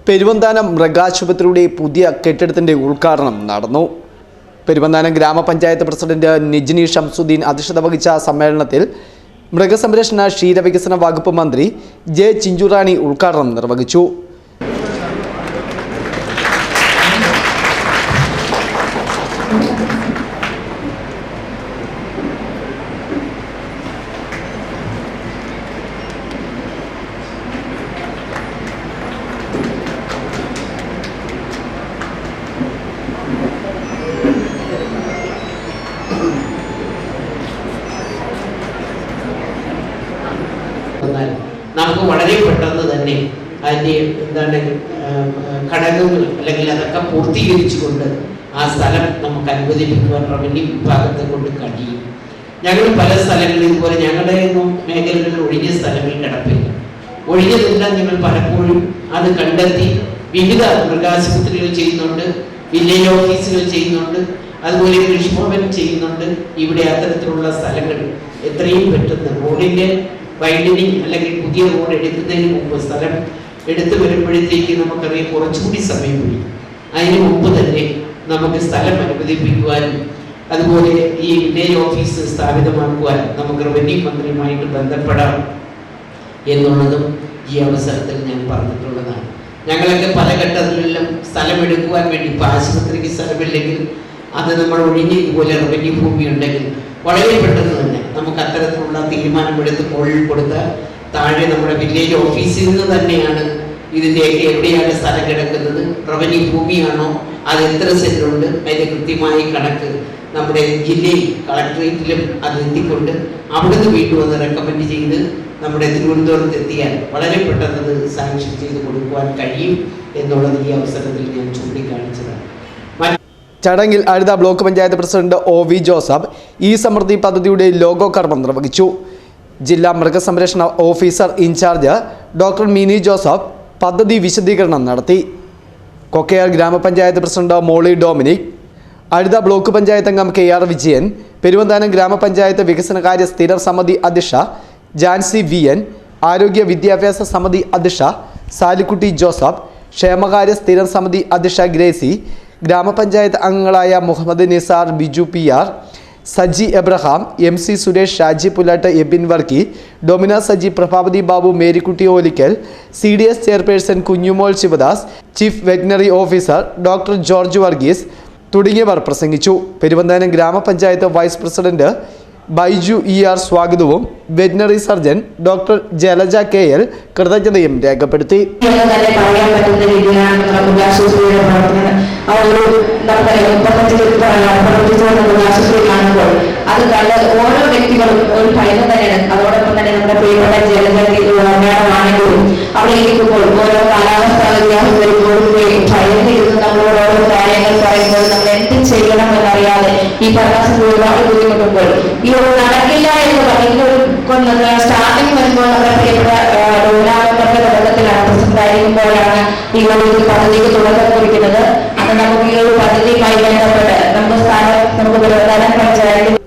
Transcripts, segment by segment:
പെരുവന്താനം മൃഗാശുപത്രിയുടെ പുതിയ കെട്ടിടത്തിന്റെ ഉദ്ഘാടനം നടന്നു. പെരുവന്താനം ഗ്രാമപഞ്ചായത്ത് പ്രസിഡന്റ് നിജ്നി ഷംസുദ്ദീൻ അധ്യക്ഷത വഹിച്ച സമ്മേളനത്തിൽ മൃഗസംരക്ഷണ ക്ഷീരവികസന വകുപ്പ് മന്ത്രി ജെ ചിഞ്ചുറാണി ഉദ്ഘാടനം നിർവഹിച്ചു. നമുക്ക് വളരെ പെട്ടെന്ന് തന്നെ അതിൻ്റെ ഘടകങ്ങൾ അല്ലെങ്കിൽ അതൊക്കെ പൂർത്തീകരിച്ചുകൊണ്ട് ആ സ്ഥലം നമുക്ക് അനുവദിപ്പിക്കുവാൻ റവന്യൂ വിഭാഗത്തെ കൊണ്ട് കഴിയും. ഞങ്ങൾ പല സ്ഥലങ്ങളിൽ ഇതുപോലെ ഞങ്ങളുടെ മേഖലകളിൽ ഒഴിഞ്ഞ സ്ഥലങ്ങൾ കിടപ്പില്ല. ഒഴിഞ്ഞതെല്ലാം ഞങ്ങൾ പലപ്പോഴും അത് കണ്ടെത്തി വിവിധ മൃഗാശുപത്രികൾ ചെയ്യുന്നുണ്ട്, വില്ലേജ് ഓഫീസുകൾ ചെയ്യുന്നുണ്ട്, അതുപോലെ കൃഷിഭവൻ ചെയ്യുന്നുണ്ട്. ഇവിടെ അത്തരത്തിലുള്ള സ്ഥലങ്ങൾ എത്രയും പെട്ടെന്ന് റോഡിൻ്റെ വൈഡനിങ് അല്ലെങ്കിൽ പുതിയ റോഡ് എടുക്കുന്നതിന് മുമ്പ് സ്ഥലം എടുത്തു വരുമ്പോഴത്തേക്ക് നമുക്കറിയാം കുറച്ചുകൂടി സമയം പിടിക്കും. അതിന് മുമ്പ് തന്നെ നമുക്ക് സ്ഥലം അനുവദിപ്പിക്കുവാനും അതുപോലെ ഈ വില്ലേജ് ഓഫീസ് സ്ഥാപിതമാക്കുവാൻ നമുക്ക് റവന്യൂ മന്ത്രിയുമായിട്ട് ബന്ധപ്പെടാം എന്നുള്ളതും ഈ അവസരത്തിൽ ഞാൻ പറഞ്ഞിട്ടുള്ളതാണ്. ഞങ്ങളൊക്കെ പല ഘട്ടങ്ങളിലും സ്ഥലം എടുക്കുവാൻ വേണ്ടി ഇപ്പോൾ ആശുപത്രിക്ക് സ്ഥലമില്ലെങ്കിൽ അത് നമ്മൾ ഒഴിഞ്ഞ് ഇതുപോലെ റവന്യൂ ഭൂമി ഉണ്ടെങ്കിൽ വളരെ പെട്ടെന്ന് തന്നെ നമുക്ക് അത്തരത്തിലുള്ള തീരുമാനമെടുത്ത് മുകളിൽ കൊടുത്താൽ താഴെ നമ്മുടെ വില്ലേജ് ഓഫീസിൽ നിന്ന് തന്നെയാണ് ഇതിൻ്റെയൊക്കെ എവിടെയാണ് സ്ഥലം കിടക്കുന്നത്, റവന്യൂ ഭൂമിയാണോ, അത് എത്ര സെന്റുണ്ട്, അതിൻ്റെ കൃത്യമായി കണക്ക് നമ്മുടെ ജില്ലയിൽ കളക്ടറേറ്റിലും അത് എത്തിക്കൊണ്ട് അവിടുന്ന് വീണ്ടും അത് റെക്കമെൻഡ് ചെയ്ത് നമ്മുടെ തിരുവനന്തപുരത്ത് എത്തിയാൽ വളരെ പെട്ടെന്ന് അത് സാങ്ഷൻ ചെയ്ത് കൊടുക്കുവാൻ കഴിയും എന്നുള്ളത് ഈ അവസരത്തിൽ ഞാൻ ചൂണ്ടിക്കാണിച്ചതാണ്. ചടങ്ങിൽ Azhutha block panchayat president OV Joseph ഈ സമൃദ്ധി പദ്ധതിയുടെ ലോഗോ കർമ്മം നിർവഹിച്ചു. ജില്ലാ മൃഗസംരക്ഷണ officer in charge doctor Mini Joseph പദ്ധതി വിശദീകരണം നടത്തി. കൊക്കയാർ ഗ്രാമപഞ്ചായത്ത് president Molly Dominic, Azhutha block panchayat അംഗം KR വിജയൻ, പെരുവന്താനം ഗ്രാമപഞ്ചായത്ത് വികസനകാര്യ സ്ഥിരം സമിതി അധ്യക്ഷ ജാൻസി VN, ആരോഗ്യ വിദ്യാഭ്യാസ സമിതി അധ്യക്ഷ സാലിക്കുട്ടി ജോസഫ്, ക്ഷേമകാര്യ സ്ഥിരം സമിതി അധ്യക്ഷ ഗ്രേസി, ഗ്രാമപഞ്ചായത്ത് അംഗങ്ങളായ Muhammad Nisar, Biju PR, Saji Abraham, MC Suresh, Shaji Pulattu, Ebin Varkey, Domina Saji, Prabhavathi Babu, Marykutty Olickal, CDS chairperson Kunjumol Sivadas, chief veterinary officer doctor George Varghese തുടങ്ങിയവർ പ്രസംഗിച്ചു. പെരുവന്താനം ഗ്രാമപഞ്ചായത്ത് വൈസ് പ്രസിഡന്റ് ബൈജു ER സ്വാഗതവും veterinary surgeon doctor Jalaja KL കൃതജ്ഞതയും രേഖപ്പെടുത്തി. അത് കണ്ട് ഓരോ വ്യക്തികളും ഒരു ഭയം തന്നെയാണ്. അതോടൊപ്പം തന്നെ നമ്മുടെ പ്രിയപ്പെട്ട ജലജാണെങ്കിലും അവിടെ ഇരിക്കുമ്പോൾ ഓരോ കാലാവസ്ഥ വ്യത്യാസം വരുമ്പോഴും ഭയന്നിരുന്ന് നമ്മളോട് ഓരോ കാര്യങ്ങൾ പറയുമ്പോൾ നമ്മൾ എന്ത് ചെയ്യണം എന്നറിയാതെ ഈ ഭരണത്തിൽ ഒരുപാട് ബുദ്ധിമുട്ടുമ്പോൾ ഈ ഒരു നടക്കില്ല എന്ന് പറയുന്നത് സ്റ്റാർട്ടിങ് വരുമ്പോൾ നമ്മുടെ പ്രിയപ്പെട്ട ഡോനാമന്റെ തുടക്കത്തിലാണ് പ്രസിഡന്റായിരിക്കുമ്പോഴാണ് ഈ ഒരു പദ്ധതിക്ക് തുടക്കം കുറിക്കുന്നത്. അത് നമുക്ക് ഈ ഒരു പദ്ധതിയുമായി ബന്ധപ്പെട്ട് നമുക്ക് പെരുവന്താനം പഞ്ചായത്ത്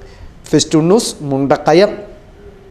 ഫെസ്റ്റ് ന്യൂസ് മുണ്ടക്കയം.